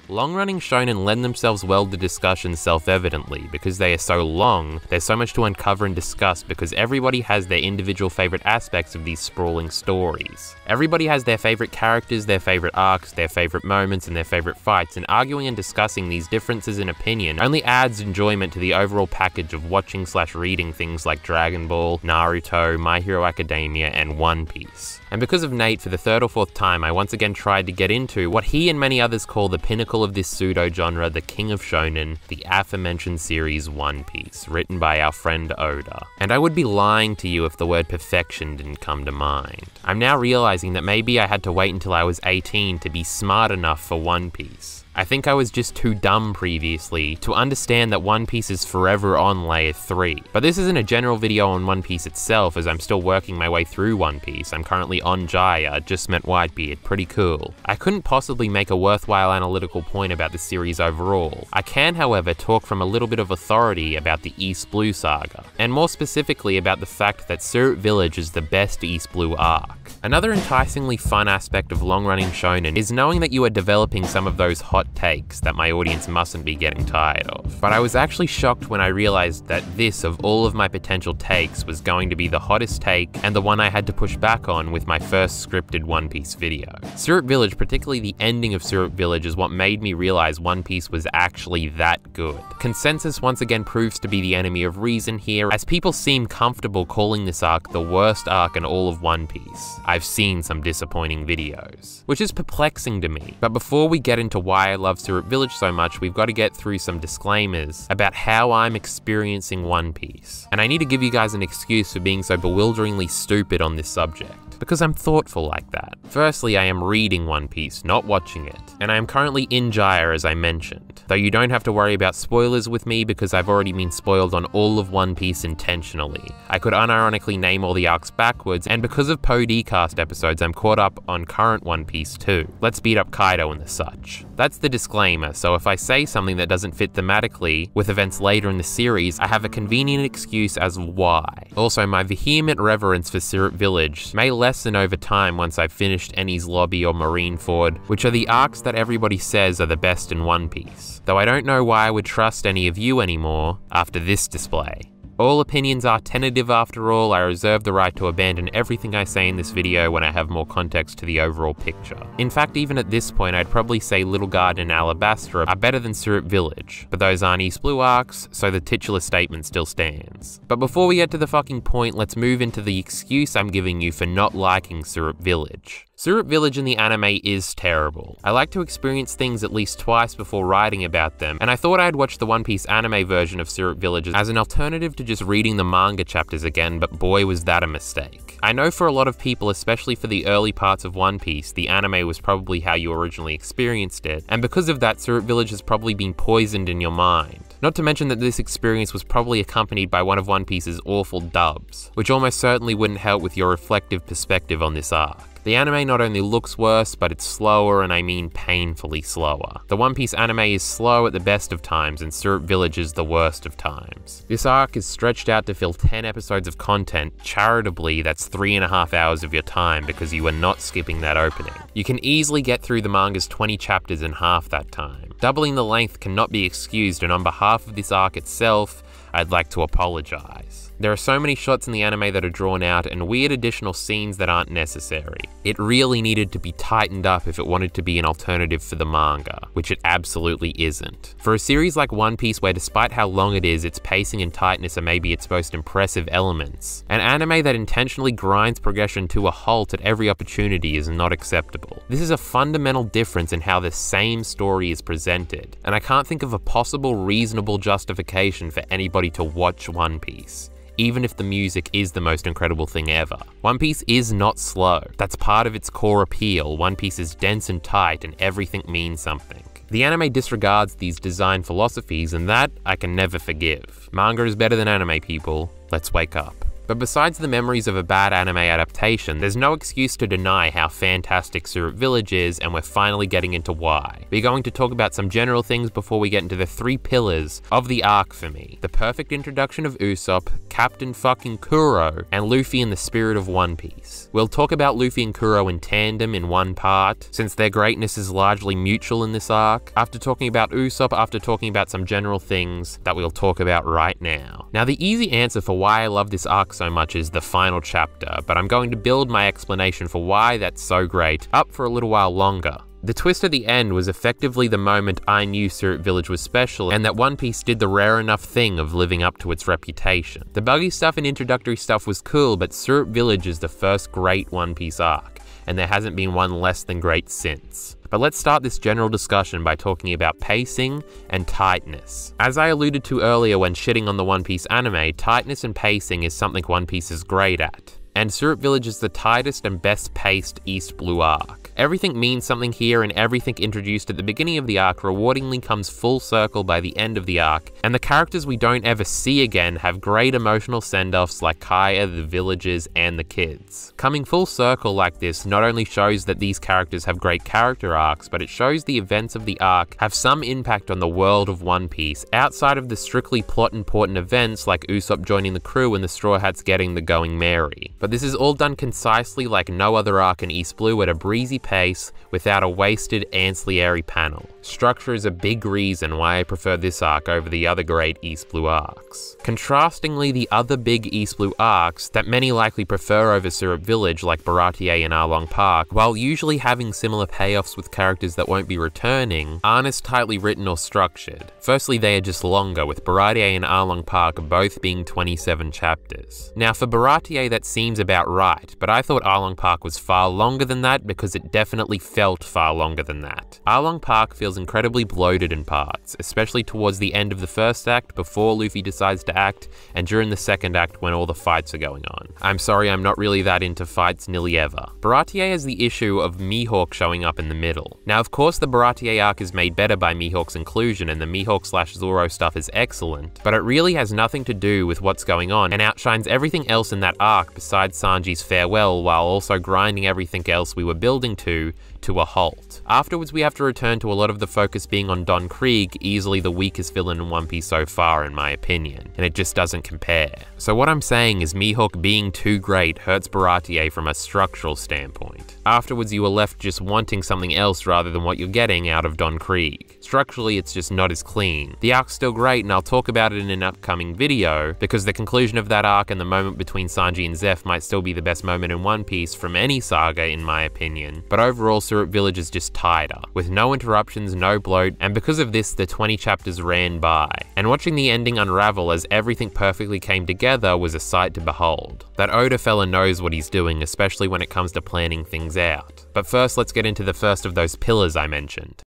Long-running shonen lend themselves well to discussion self-evidently. Because they are so long, there's so much to uncover and discuss because everybody has their individual favorite aspects of these sprawling stories. Everybody has their favorite characters, their favorite arcs, their favorite moments, and their favorite fights, and arguing and discussing these differences in opinion only adds enjoyment to the overall package of watching/reading things like Dragon Ball, Naruto, My Hero Academia, and One Piece. And because of Nate, for the third or fourth time, I once again tried to get into what he and many others call the pinnacle of this pseudo-genre, the king of shonen, the aforementioned series One Piece, written by our friend Oda. And I would be lying to you if the word perfection didn't come to mind. I'm now realizing that maybe I had to wait until I was 18 to be smart enough for One Piece. I think I was just too dumb previously to understand that One Piece is forever on layer 3. But this isn't a general video on One Piece itself, as I'm still working my way through One Piece. I'm currently on Jaya, just met Whitebeard, pretty cool. I couldn't possibly make a worthwhile analytical point about the series overall. I can, however, talk from a little bit of authority about the East Blue saga, and more specifically about the fact that Syrup Village is the best East Blue arc. Another enticingly fun aspect of long-running shonen is knowing that you are developing some of those hot takes that my audience mustn't be getting tired of. But I was actually shocked when I realized that this, of all of my potential takes, was going to be the hottest take and the one I had to push back on with my first scripted One Piece video. Syrup Village, particularly the ending of Syrup Village, is what made me realize One Piece was actually that good. Consensus once again proves to be the enemy of reason here, as people seem comfortable calling this arc the worst arc in all of One Piece. I've seen some disappointing videos, which is perplexing to me. But before we get into why I love Syrup Village so much, we've got to get through some disclaimers about how I'm experiencing One Piece. And I need to give you guys an excuse for being so bewilderingly stupid on this subject, because I'm thoughtful like that. Firstly, I am reading One Piece, not watching it, and I am currently in Jaya, as I mentioned. Though you don't have to worry about spoilers with me because I've already been spoiled on all of One Piece intentionally. I could unironically name all the arcs backwards, and because of PODcast episodes, I'm caught up on current One Piece too. Let's beat up Kaido and the such. That's the disclaimer, so if I say something that doesn't fit thematically with events later in the series, I have a convenient excuse as why. Also, my vehement reverence for Syrup Village may lessen over time once I've finished Enies Lobby or Marineford, which are the arcs that everybody says are the best in One Piece. Though I don't know why I would trust any of you anymore after this display. All opinions are tentative after all. I reserve the right to abandon everything I say in this video when I have more context to the overall picture. In fact, even at this point, I'd probably say Little Garden and Alabasta are better than Syrup Village, but those aren't East Blue arcs, so the titular statement still stands. But before we get to the fucking point, let's move into the excuse I'm giving you for not liking Syrup Village. Syrup Village in the anime is terrible. I like to experience things at least twice before writing about them, and I thought I'd watch the One Piece anime version of Syrup Village as an alternative to just reading the manga chapters again, but boy was that a mistake. I know for a lot of people, especially for the early parts of One Piece, the anime was probably how you originally experienced it, and because of that, Syrup Village has probably been poisoned in your mind. Not to mention that this experience was probably accompanied by one of One Piece's awful dubs, which almost certainly wouldn't help with your reflective perspective on this arc. The anime not only looks worse, but it's slower, and I mean painfully slower. The One Piece anime is slow at the best of times, and Syrup Village is the worst of times. This arc is stretched out to fill 10 episodes of content. Charitably, that's 3.5 hours of your time because you are not skipping that opening. You can easily get through the manga's 20 chapters in half that time. Doubling the length cannot be excused, and on behalf of this arc itself, I'd like to apologize. There are so many shots in the anime that are drawn out and weird additional scenes that aren't necessary. It really needed to be tightened up if it wanted to be an alternative for the manga, which it absolutely isn't. For a series like One Piece, where despite how long it is, its pacing and tightness are maybe its most impressive elements, an anime that intentionally grinds progression to a halt at every opportunity is not acceptable. This is a fundamental difference in how the same story is presented, and I can't think of a possible reasonable justification for anybody to watch One Piece, even if the music is the most incredible thing ever. One Piece is not slow. That's part of its core appeal. One Piece is dense and tight, and everything means something. The anime disregards these design philosophies, and that I can never forgive. Manga is better than anime, people. Let's wake up. But besides the memories of a bad anime adaptation, there's no excuse to deny how fantastic Syrup Village is, and we're finally getting into why. We're going to talk about some general things before we get into the 3 pillars of the arc for me. The perfect introduction of Usopp, Captain fucking Kuro, and Luffy in the spirit of One Piece. We'll talk about Luffy and Kuro in tandem in one part, since their greatness is largely mutual in this arc, after talking about Usopp, after talking about some general things that we'll talk about right now. Now, the easy answer for why I love this arc so much is the final chapter, but I'm going to build my explanation for why that's so great up for a little while longer. The twist at the end was effectively the moment I knew Syrup Village was special, and that One Piece did the rare enough thing of living up to its reputation. The buggy stuff and introductory stuff was cool, but Syrup Village is the first great One Piece arc, and there hasn't been one less than great since. But let's start this general discussion by talking about pacing and tightness. As I alluded to earlier when shitting on the One Piece anime, tightness and pacing is something One Piece is great at. And Syrup Village is the tightest and best paced East Blue arc. Everything means something here, and everything introduced at the beginning of the arc rewardingly comes full circle by the end of the arc, and the characters we don't ever see again have great emotional send-offs like Kaya, the villagers, and the kids. Coming full circle like this not only shows that these characters have great character arcs, but it shows the events of the arc have some impact on the world of One Piece, outside of the strictly plot important events like Usopp joining the crew and the Straw Hats getting the Going Merry. But this is all done concisely like no other arc in East Blue at a breezy pace without a wasted ancillary panel. Structure is a big reason why I prefer this arc over the other great East Blue arcs. Contrastingly, the other big East Blue arcs that many likely prefer over Syrup Village, like Baratier and Arlong Park, while usually having similar payoffs with characters that won't be returning, aren't as tightly written or structured. Firstly, they are just longer, with Baratier and Arlong Park both being 27 chapters. Now, for Baratier that seems about right, but I thought Arlong Park was far longer than that because it definitely felt far longer than that. Arlong Park feels incredibly bloated in parts, especially towards the end of the first act before Luffy decides to act, and during the second act when all the fights are going on. I'm sorry, I'm not really that into fights nearly ever. Baratier has the issue of Mihawk showing up in the middle. Now, of course, the Baratier arc is made better by Mihawk's inclusion, and the Mihawk/Zoro stuff is excellent, but it really has nothing to do with what's going on and outshines everything else in that arc besides Sanji's farewell, while also grinding everything else we were building to a halt. Afterwards, we have to return to a lot of the focus being on Don Krieg, easily the weakest villain in One Piece so far in my opinion, and it just doesn't compare. So what I'm saying is Mihawk being too great hurts Baratier from a structural standpoint. Afterwards, you are left just wanting something else rather than what you're getting out of Don Krieg. Structurally, it's just not as clean. The arc's still great, and I'll talk about it in an upcoming video, because the conclusion of that arc and the moment between Sanji and Zeph might still be the best moment in One Piece from any saga in my opinion, but overall Syrup Village is just tighter, with no interruptions, no bloat, and because of this the 20 chapters ran by. And watching the ending unravel as everything perfectly came together was a sight to behold. That Oda fella knows what he's doing, especially when it comes to planning things out. But first, let's get into the first of those pillars I mentioned.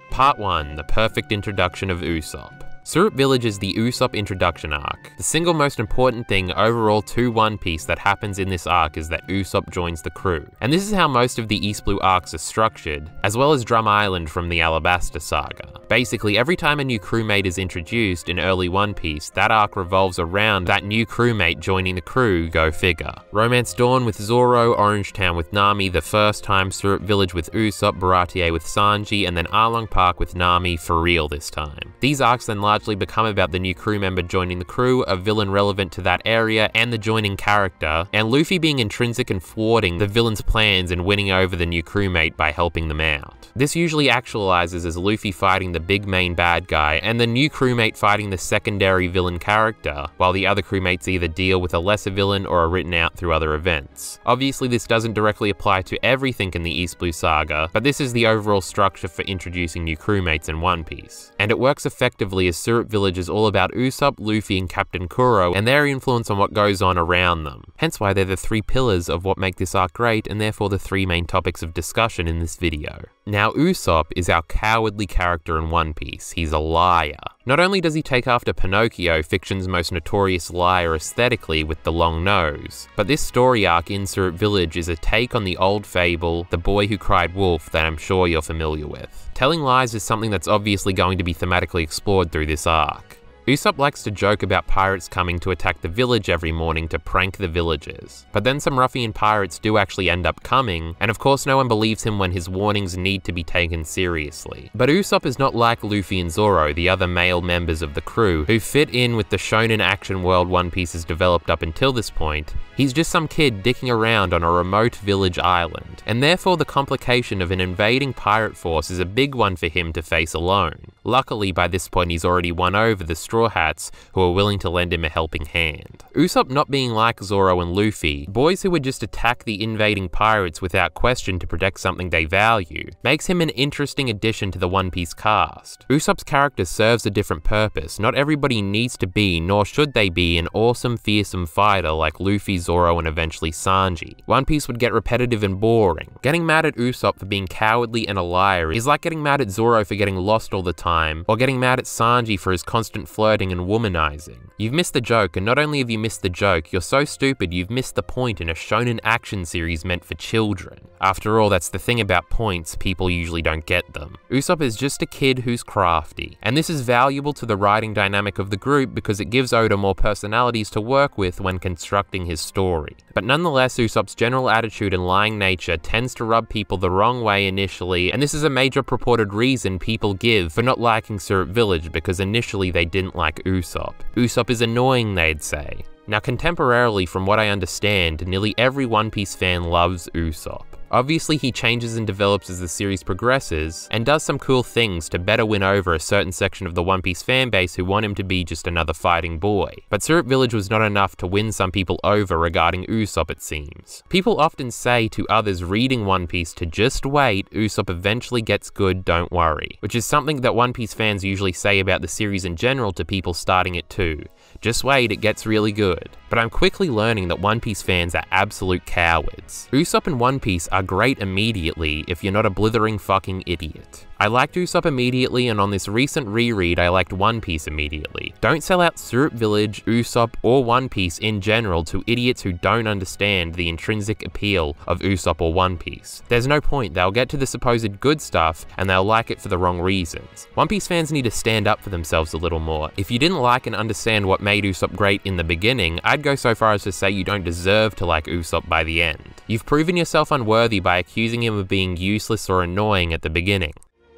Part 1, the perfect introduction of Usopp. Syrup Village is the Usopp introduction arc. The single most important thing overall to One Piece that happens in this arc is that Usopp joins the crew. And this is how most of the East Blue arcs are structured, as well as Drum Island from the Alabasta saga. Basically, every time a new crewmate is introduced in early One Piece, that arc revolves around that new crewmate joining the crew, go figure. Romance Dawn with Zoro, Orange Town with Nami, the first time Syrup Village with Usopp, Baratier with Sanji, and then Arlong Park with Nami for real this time. These arcs then largely become about the new crew member joining the crew, a villain relevant to that area and the joining character, and Luffy being intrinsic and thwarting the villain's plans and winning over the new crewmate by helping them out. This usually actualizes as Luffy fighting the big main bad guy and the new crewmate fighting the secondary villain character, while the other crewmates either deal with a lesser villain or are written out through other events. Obviously, this doesn't directly apply to everything in the East Blue saga, but this is the overall structure for introducing new crewmates in One Piece. And it works effectively as Syrup Village is all about Usopp, Luffy, and Captain Kuro and their influence on what goes on around them. Hence why they're the 3 pillars of what make this arc great, and therefore the 3 main topics of discussion in this video. Now, Usopp is our cowardly character in One Piece. He's a liar. Not only does he take after Pinocchio, fiction's most notorious liar aesthetically with the long nose, but this story arc in Syrup Village is a take on the old fable, The Boy Who Cried Wolf, that I'm sure you're familiar with. Telling lies is something that's obviously going to be thematically explored through this arc. Usopp likes to joke about pirates coming to attack the village every morning to prank the villagers. But then some ruffian pirates do actually end up coming, and of course no one believes him when his warnings need to be taken seriously. But Usopp is not like Luffy and Zoro, the other male members of the crew, who fit in with the shonen action world One Piece has developed up until this point. He's just some kid dicking around on a remote village island, and therefore the complication of an invading pirate force is a big one for him to face alone. Luckily, by this point he's already won over the Straw Hats, who are willing to lend him a helping hand. Usopp not being like Zoro and Luffy, boys who would just attack the invading pirates without question to protect something they value, makes him an interesting addition to the One Piece cast. Usopp's character serves a different purpose. Not everybody needs to be, nor should they be, an awesome, fearsome fighter like Luffy, Zoro, and eventually Sanji. One Piece would get repetitive and boring. Getting mad at Usopp for being cowardly and a liar is like getting mad at Zoro for getting lost all the time, or getting mad at Sanji for his constant flirting and womanizing. You've missed the joke, and not only have you missed the joke, you're so stupid you've missed the point in a shonen action series meant for children. After all, that's the thing about points, people usually don't get them. Usopp is just a kid who's crafty, and this is valuable to the writing dynamic of the group because it gives Oda more personalities to work with when constructing his story. But nonetheless, Usopp's general attitude and lying nature tends to rub people the wrong way initially, and this is a major purported reason people give for not liking Syrup Village, because initially they didn't like Usopp. Usopp is annoying, they'd say. Now contemporarily, from what I understand, nearly every One Piece fan loves Usopp. Obviously he changes and develops as the series progresses, and does some cool things to better win over a certain section of the One Piece fanbase who want him to be just another fighting boy. But Syrup Village was not enough to win some people over regarding Usopp, it seems. People often say to others reading One Piece to just wait, Usopp eventually gets good, don't worry. Which is something that One Piece fans usually say about the series in general to people starting it too. Just wait, it gets really good. But I'm quickly learning that One Piece fans are absolute cowards. Usopp and One Piece are great immediately if you're not a blithering fucking idiot. I liked Usopp immediately, and on this recent reread I liked One Piece immediately. Don't sell out Syrup Village, Usopp, or One Piece in general to idiots who don't understand the intrinsic appeal of Usopp or One Piece. There's no point, they'll get to the supposed good stuff and they'll like it for the wrong reasons. One Piece fans need to stand up for themselves a little more. If you didn't like and understand what made Usopp great in the beginning, I'd go so far as to say you don't deserve to like Usopp by the end. You've proven yourself unworthy by accusing him of being useless or annoying at the beginning.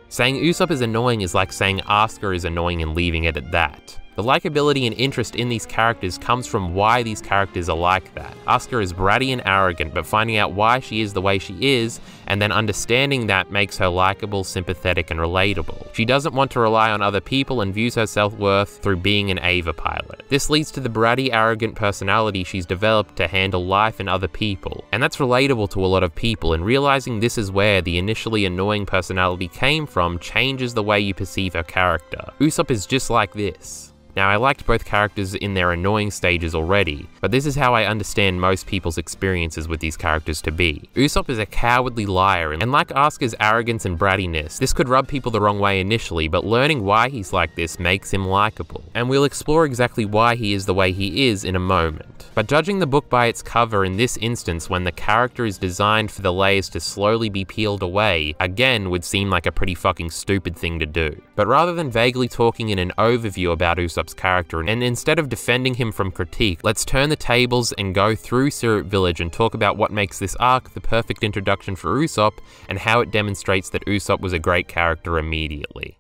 Saying Usopp is annoying is like saying Asuka is annoying and leaving it at that. The likability and interest in these characters comes from why these characters are like that. Asuka is bratty and arrogant, but finding out why she is the way she is, and then understanding that makes her likable, sympathetic, and relatable. She doesn't want to rely on other people and views her self-worth through being an Ava pilot. This leads to the bratty, arrogant personality she's developed to handle life and other people. And that's relatable to a lot of people, and realizing this is where the initially annoying personality came from changes the way you perceive her character. Usopp is just like this. Now, I liked both characters in their annoying stages already, but this is how I understand most people's experiences with these characters to be. Usopp is a cowardly liar, and like Asuka's arrogance and brattiness, this could rub people the wrong way initially, but learning why he's like this makes him likable. And we'll explore exactly why he is the way he is in a moment. But judging the book by its cover in this instance, when the character is designed for the layers to slowly be peeled away, again would seem like a pretty fucking stupid thing to do. But rather than vaguely talking in an overview about Usopp's character, and instead of defending him from critique, let's turn the tables and go through Syrup Village and talk about what makes this arc the perfect introduction for Usopp, and how it demonstrates that Usopp was a great character immediately.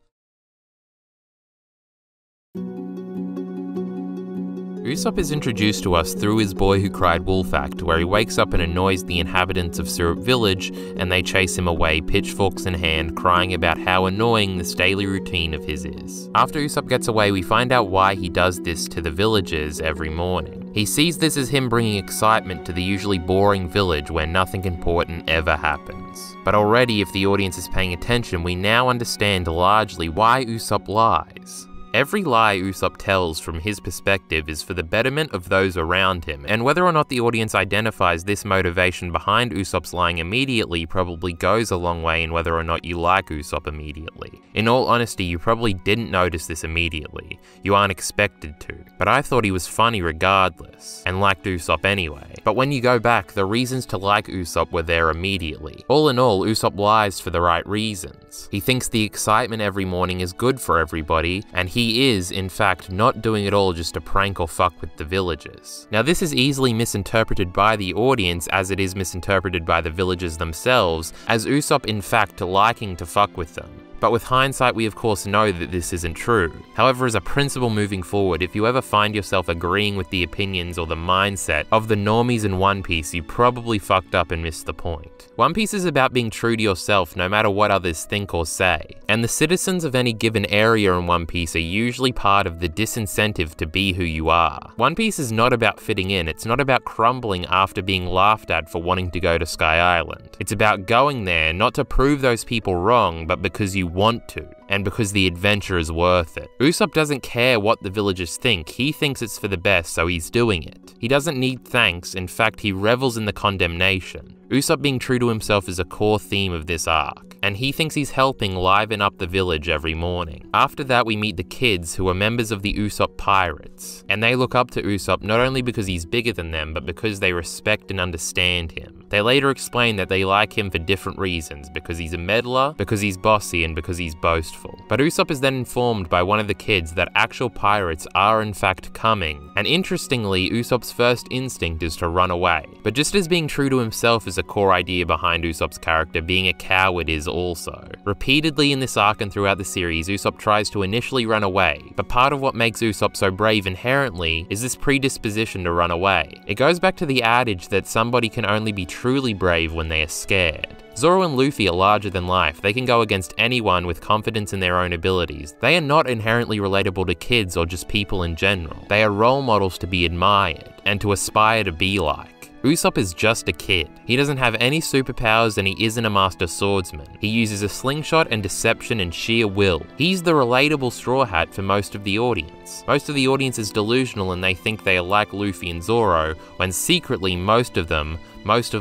Usopp is introduced to us through his Boy Who Cried Wolf act, where he wakes up and annoys the inhabitants of Syrup Village, and they chase him away, pitchforks in hand, crying about how annoying this daily routine of his is. After Usopp gets away, we find out why he does this to the villagers every morning. He sees this as him bringing excitement to the usually boring village where nothing important ever happens. But already, if the audience is paying attention, we now understand largely why Usopp lies. Every lie Usopp tells from his perspective is for the betterment of those around him, and whether or not the audience identifies this motivation behind Usopp's lying immediately probably goes a long way in whether or not you like Usopp immediately. In all honesty, you probably didn't notice this immediately. You aren't expected to. But I thought he was funny regardless, and liked Usopp anyway. But when you go back, the reasons to like Usopp were there immediately. All in all, Usopp lies for the right reasons. He thinks the excitement every morning is good for everybody, and he he is, in fact, not doing it all just to prank or fuck with the villagers. Now this is easily misinterpreted by the audience as it is misinterpreted by the villagers themselves, as Usopp in fact liking to fuck with them. But with hindsight, we of course know that this isn't true. However, as a principle moving forward, if you ever find yourself agreeing with the opinions or the mindset of the normies in One Piece, you probably fucked up and missed the point. One Piece is about being true to yourself no matter what others think or say, and the citizens of any given area in One Piece are usually part of the disincentive to be who you are. One Piece is not about fitting in, it's not about crumbling after being laughed at for wanting to go to Sky Island. It's about going there not to prove those people wrong, but because you want to, and because the adventure is worth it. Usopp doesn't care what the villagers think, he thinks it's for the best, so he's doing it. He doesn't need thanks, in fact he revels in the condemnation. Usopp being true to himself is a core theme of this arc, and he thinks he's helping liven up the village every morning. After that we meet the kids, who are members of the Usopp Pirates, and they look up to Usopp not only because he's bigger than them, but because they respect and understand him. They later explain that they like him for different reasons, because he's a meddler, because he's bossy, and because he's boastful. But Usopp is then informed by one of the kids that actual pirates are in fact coming, and interestingly, Usopp's first instinct is to run away. But just as being true to himself is a core idea behind Usopp's character, being a coward is also. Repeatedly in this arc and throughout the series, Usopp tries to initially run away, but part of what makes Usopp so brave inherently is this predisposition to run away. It goes back to the adage that somebody can only be truly brave when they are scared. Zoro and Luffy are larger than life, they can go against anyone with confidence in their own abilities. They are not inherently relatable to kids or just people in general. They are role models to be admired, and to aspire to be like. Usopp is just a kid. He doesn't have any superpowers and he isn't a master swordsman. He uses a slingshot and deception and sheer will. He's the relatable Straw Hat for most of the audience. Most of the audience is delusional and they think they are like Luffy and Zoro, when secretly most of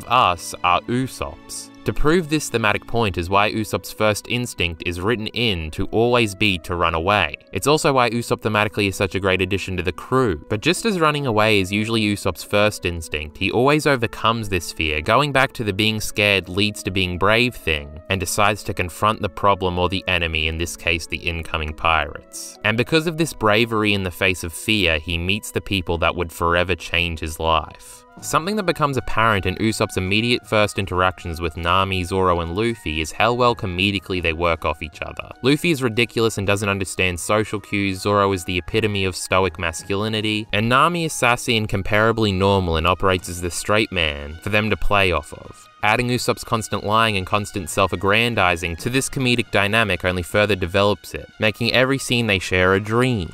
us, are Usopps. To prove this thematic point is why Usopp's first instinct is written in to always be to run away. It's also why Usopp thematically is such a great addition to the crew. But just as running away is usually Usopp's first instinct, he always overcomes this fear, going back to the being scared leads to being brave thing, and decides to confront the problem or the enemy, in this case the incoming pirates. And because of this bravery in the face of fear, he meets the people that would forever change his life. Something that becomes apparent in Usopp's immediate first interactions with Nami, Zoro, and Luffy is how well comedically they work off each other. Luffy is ridiculous and doesn't understand social cues, Zoro is the epitome of stoic masculinity, and Nami is sassy and comparably normal and operates as the straight man for them to play off of. Adding Usopp's constant lying and constant self-aggrandizing to this comedic dynamic only further develops it, making every scene they share a dream.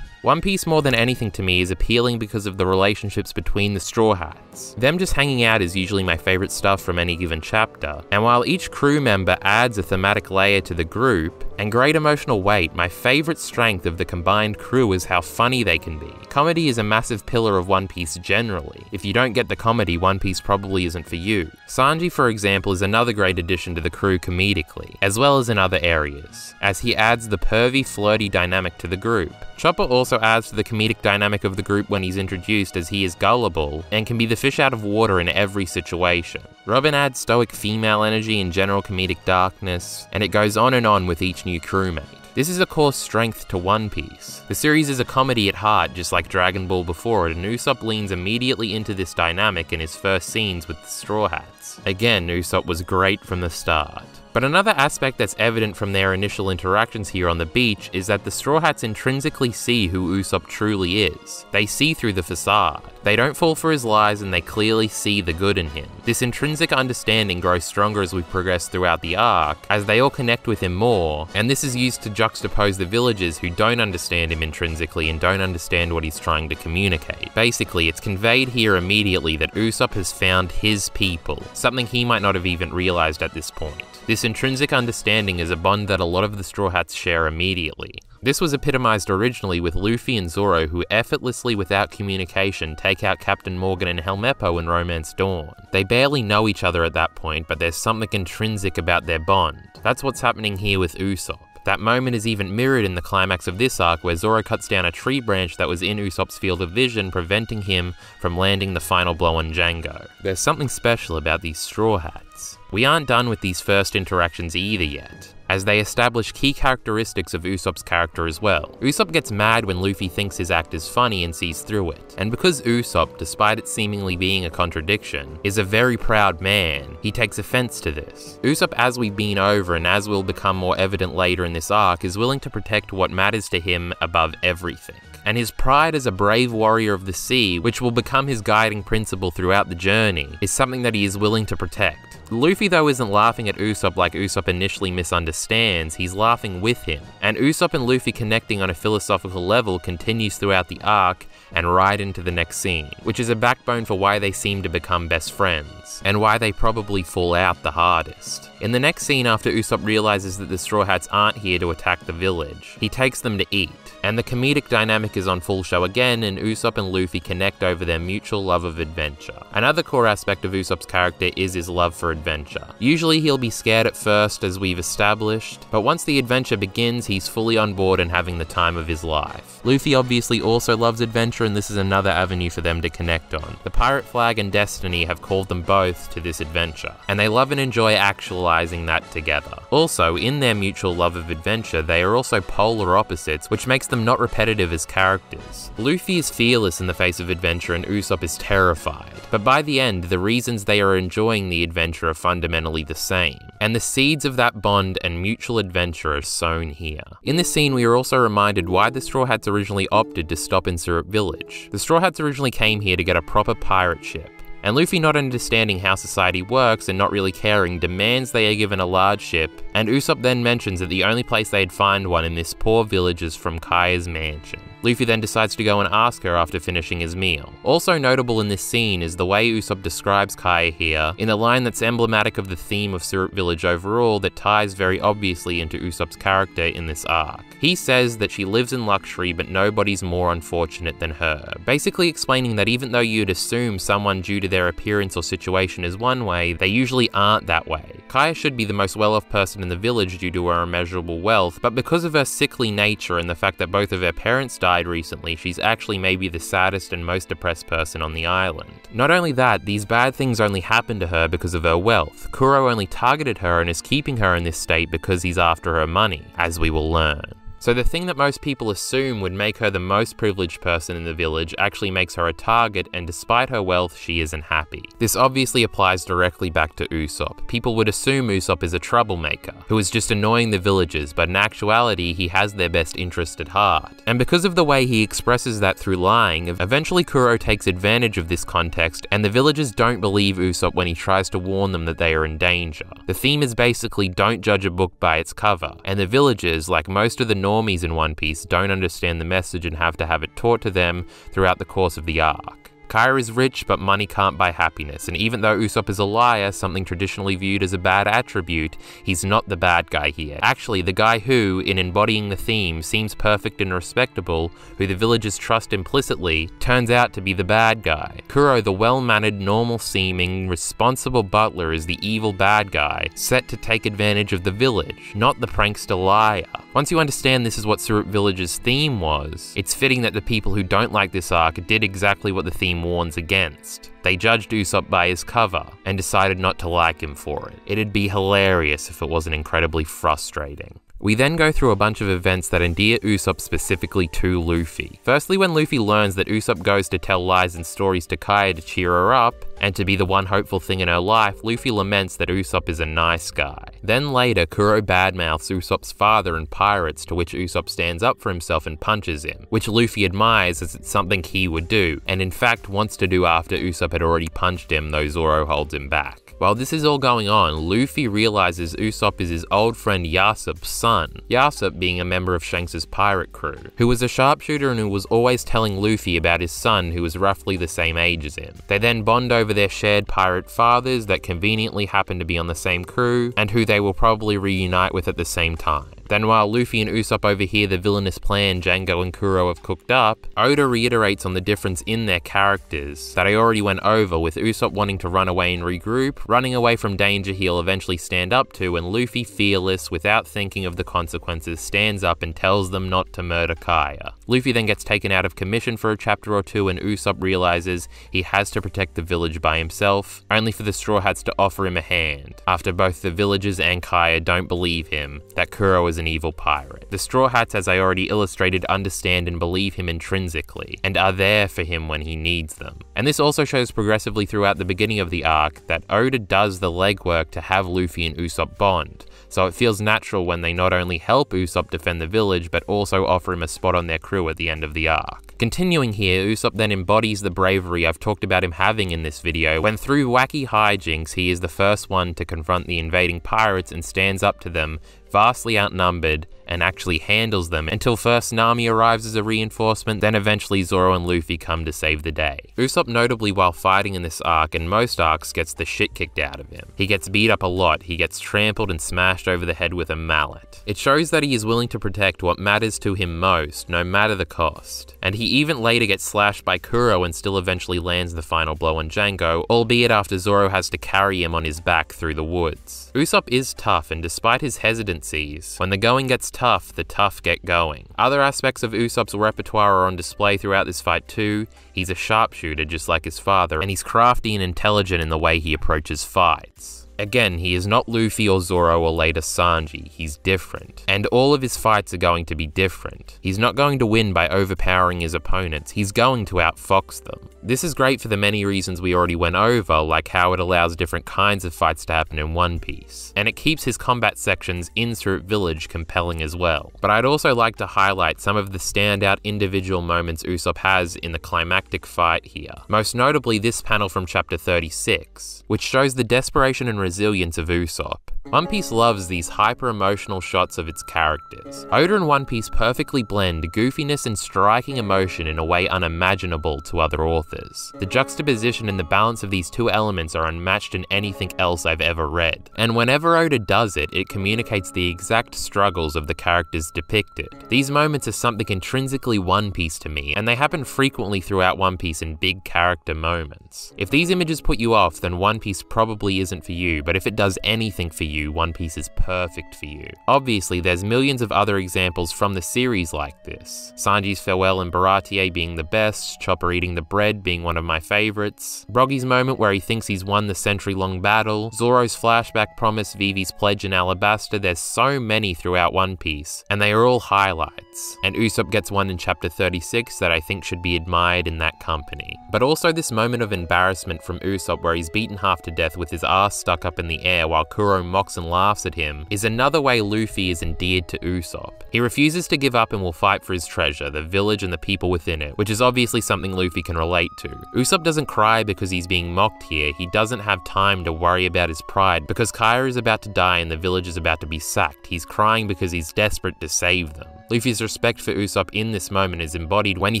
One Piece more than anything to me is appealing because of the relationships between the Straw Hats. Them just hanging out is usually my favorite stuff from any given chapter, and while each crew member adds a thematic layer to the group and great emotional weight, my favorite strength of the combined crew is how funny they can be. Comedy is a massive pillar of One Piece generally. If you don't get the comedy, One Piece probably isn't for you. Sanji, for example, is another great addition to the crew comedically, as well as in other areas, as he adds the pervy, flirty dynamic to the group. Chopper also adds to the comedic dynamic of the group when he's introduced, as he is gullible and can be the fish out of water in every situation. Robin adds stoic female energy and general comedic darkness, and it goes on with each new crewmate. This is a core strength to One Piece. The series is a comedy at heart, just like Dragon Ball before it, and Usopp leans immediately into this dynamic in his first scenes with the Straw Hats. Again, Usopp was great from the start. But another aspect that's evident from their initial interactions here on the beach is that the Straw Hats intrinsically see who Usopp truly is. They see through the facade. They don't fall for his lies and they clearly see the good in him. This intrinsic understanding grows stronger as we progress throughout the arc, as they all connect with him more, and this is used to juxtapose the villagers who don't understand him intrinsically and don't understand what he's trying to communicate. Basically, it's conveyed here immediately that Usopp has found his people, something he might not have even realized at this point. This intrinsic understanding is a bond that a lot of the Straw Hats share immediately. This was epitomized originally with Luffy and Zoro, who effortlessly without communication take out Captain Morgan and Helmeppo in Romance Dawn. They barely know each other at that point, but there's something intrinsic about their bond. That's what's happening here with Usopp. That moment is even mirrored in the climax of this arc, where Zoro cuts down a tree branch that was in Usopp's field of vision, preventing him from landing the final blow on Django. There's something special about these Straw Hats. events. We aren't done with these first interactions either yet, as they establish key characteristics of Usopp's character as well. Usopp gets mad when Luffy thinks his act is funny and sees through it. And because Usopp, despite it seemingly being a contradiction, is a very proud man, he takes offense to this. Usopp, as we've been over and as will become more evident later in this arc, is willing to protect what matters to him above everything. And his pride as a brave warrior of the sea, which will become his guiding principle throughout the journey, is something that he is willing to protect. Luffy though isn't laughing at Usopp like Usopp initially misunderstands, he's laughing with him. And Usopp and Luffy connecting on a philosophical level continues throughout the arc and right into the next scene, which is a backbone for why they seem to become best friends, and why they probably fall out the hardest. In the next scene, after Usopp realizes that the Straw Hats aren't here to attack the village, he takes them to eat, and the comedic dynamic is on full show again, and Usopp and Luffy connect over their mutual love of adventure. Another core aspect of Usopp's character is his love for adventure. Usually he'll be scared at first, as we've established, but once the adventure begins, he's fully on board and having the time of his life. Luffy obviously also loves adventure, and this is another avenue for them to connect on. The pirate flag and destiny have called them both to this adventure, and they love and enjoy actualizing that together. Also, in their mutual love of adventure, they are also polar opposites, which makes them not repetitive as characters. Luffy is fearless in the face of adventure and Usopp is terrified, but by the end, the reasons they are enjoying the adventure are fundamentally the same, and the seeds of that bond and mutual adventure are sown here. In this scene, we are also reminded why the Straw Hats originally opted to stop in Syrup Village. The Straw Hats originally came here to get a proper pirate ship, and Luffy, not understanding how society works and not really caring, demands they are given a large ship, and Usopp then mentions that the only place they'd find one in this poor village is from Kaya's mansion. Luffy then decides to go and ask her after finishing his meal. Also notable in this scene is the way Usopp describes Kaya here, in a line that's emblematic of the theme of Syrup Village overall that ties very obviously into Usopp's character in this arc. He says that she lives in luxury but nobody's more unfortunate than her, basically explaining that even though you'd assume someone due to their appearance or situation is one way, they usually aren't that way. Kaya should be the most well-off person in the village due to her immeasurable wealth, but because of her sickly nature and the fact that both of her parents died recently, she's actually maybe the saddest and most depressed person on the island. Not only that, these bad things only happen to her because of her wealth. Kuro only targeted her and is keeping her in this state because he's after her money, as we will learn. So the thing that most people assume would make her the most privileged person in the village actually makes her a target, and despite her wealth, she isn't happy. This obviously applies directly back to Usopp. People would assume Usopp is a troublemaker, who is just annoying the villagers, but in actuality, he has their best interest at heart. And because of the way he expresses that through lying, eventually Kuro takes advantage of this context, and the villagers don't believe Usopp when he tries to warn them that they are in danger. The theme is basically don't judge a book by its cover, and the villagers, like most of the normies in One Piece, don't understand the message and have to have it taught to them throughout the course of the arc. Kaya is rich, but money can't buy happiness, and even though Usopp is a liar, something traditionally viewed as a bad attribute, he's not the bad guy here. Actually, the guy who, in embodying the theme, seems perfect and respectable, who the villagers trust implicitly, turns out to be the bad guy. Kuro, the well-mannered, normal-seeming, responsible butler, is the evil bad guy, set to take advantage of the village, not the prankster liar. Once you understand this is what Syrup Village's theme was, it's fitting that the people who don't like this arc did exactly what the theme warns against. They judged Usopp by his cover, and decided not to like him for it. It'd be hilarious if it wasn't incredibly frustrating. We then go through a bunch of events that endear Usopp specifically to Luffy. Firstly, when Luffy learns that Usopp goes to tell lies and stories to Kaya to cheer her up, and to be the one hopeful thing in her life, Luffy laments that Usopp is a nice guy. Then later, Kuro badmouths Usopp's father and pirates, to which Usopp stands up for himself and punches him, which Luffy admires as it's something he would do, and in fact wants to do after Usopp had already punched him, though Zoro holds him back. While this is all going on, Luffy realizes Usopp is his old friend Yasopp's son, Yasopp being a member of Shanks' pirate crew, who was a sharpshooter and who was always telling Luffy about his son who was roughly the same age as him. They then bond over their shared pirate fathers that conveniently happen to be on the same crew, and who they will probably reunite with at the same time. Then while Luffy and Usopp overhear the villainous plan Django and Kuro have cooked up, Oda reiterates on the difference in their characters that I already went over, with Usopp wanting to run away and regroup, running away from danger he'll eventually stand up to, and Luffy, fearless, without thinking of the consequences, stands up and tells them not to murder Kaya. Luffy then gets taken out of commission for a chapter or two, and Usopp realizes he has to protect the village by himself, only for the Straw Hats to offer him a hand, after both the villagers and Kaya don't believe him that Kuro is an evil pirate. The Straw Hats, as I already illustrated, understand and believe him intrinsically, and are there for him when he needs them. And this also shows progressively throughout the beginning of the arc that Oda does the legwork to have Luffy and Usopp bond, so it feels natural when they not only help Usopp defend the village, but also offer him a spot on their crew at the end of the arc. Continuing here, Usopp then embodies the bravery I've talked about him having in this video, when through wacky hijinks he is the first one to confront the invading pirates and stands up to them, vastly outnumbered, and actually handles them until first Nami arrives as a reinforcement, then eventually Zoro and Luffy come to save the day. Usopp notably while fighting in this arc and most arcs gets the shit kicked out of him. He gets beat up a lot, he gets trampled and smashed over the head with a mallet. It shows that he is willing to protect what matters to him most, no matter the cost. And he even later gets slashed by Kuro and still eventually lands the final blow on Django, albeit after Zoro has to carry him on his back through the woods. Usopp is tough, and despite his hesitancies, when the going gets tough, the tough get going. Other aspects of Usopp's repertoire are on display throughout this fight too. He's a sharpshooter just like his father, and he's crafty and intelligent in the way he approaches fights. Again, he is not Luffy or Zoro or later Sanji, he's different. And all of his fights are going to be different. He's not going to win by overpowering his opponents, he's going to outfox them. This is great for the many reasons we already went over, like how it allows different kinds of fights to happen in One Piece. And it keeps his combat sections in Spirit Village compelling as well. But I'd also like to highlight some of the standout individual moments Usopp has in the climactic fight here. Most notably this panel from chapter 36, which shows the desperation and resilience of Usopp. One Piece loves these hyper-emotional shots of its characters. Oda and One Piece perfectly blend goofiness and striking emotion in a way unimaginable to other authors. The juxtaposition and the balance of these two elements are unmatched in anything else I've ever read. And whenever Oda does it, it communicates the exact struggles of the characters depicted. These moments are something intrinsically One Piece to me, and they happen frequently throughout One Piece in big character moments. If these images put you off, then One Piece probably isn't for you, but if it does anything for you, One Piece is perfect for you. Obviously, there's millions of other examples from the series like this. Sanji's farewell and Baratie being the best, Chopper eating the bread being one of my favorites, Broggy's moment where he thinks he's won the century-long battle, Zoro's flashback promise, Vivi's pledge in Alabasta. There's so many throughout One Piece, and they are all highlights. And Usopp gets one in chapter 36 that I think should be admired in that company. But also this moment of embarrassment from Usopp where he's beaten half to death with his ass stuck up in the air while Kuro mocks and laughs at him is another way Luffy is endeared to Usopp. He refuses to give up and will fight for his treasure, the village and the people within it, which is obviously something Luffy can relate to. Usopp doesn't cry because he's being mocked here, he doesn't have time to worry about his pride because Kaya is about to die and the village is about to be sacked. He's crying because he's desperate to save them. Luffy's respect for Usopp in this moment is embodied when he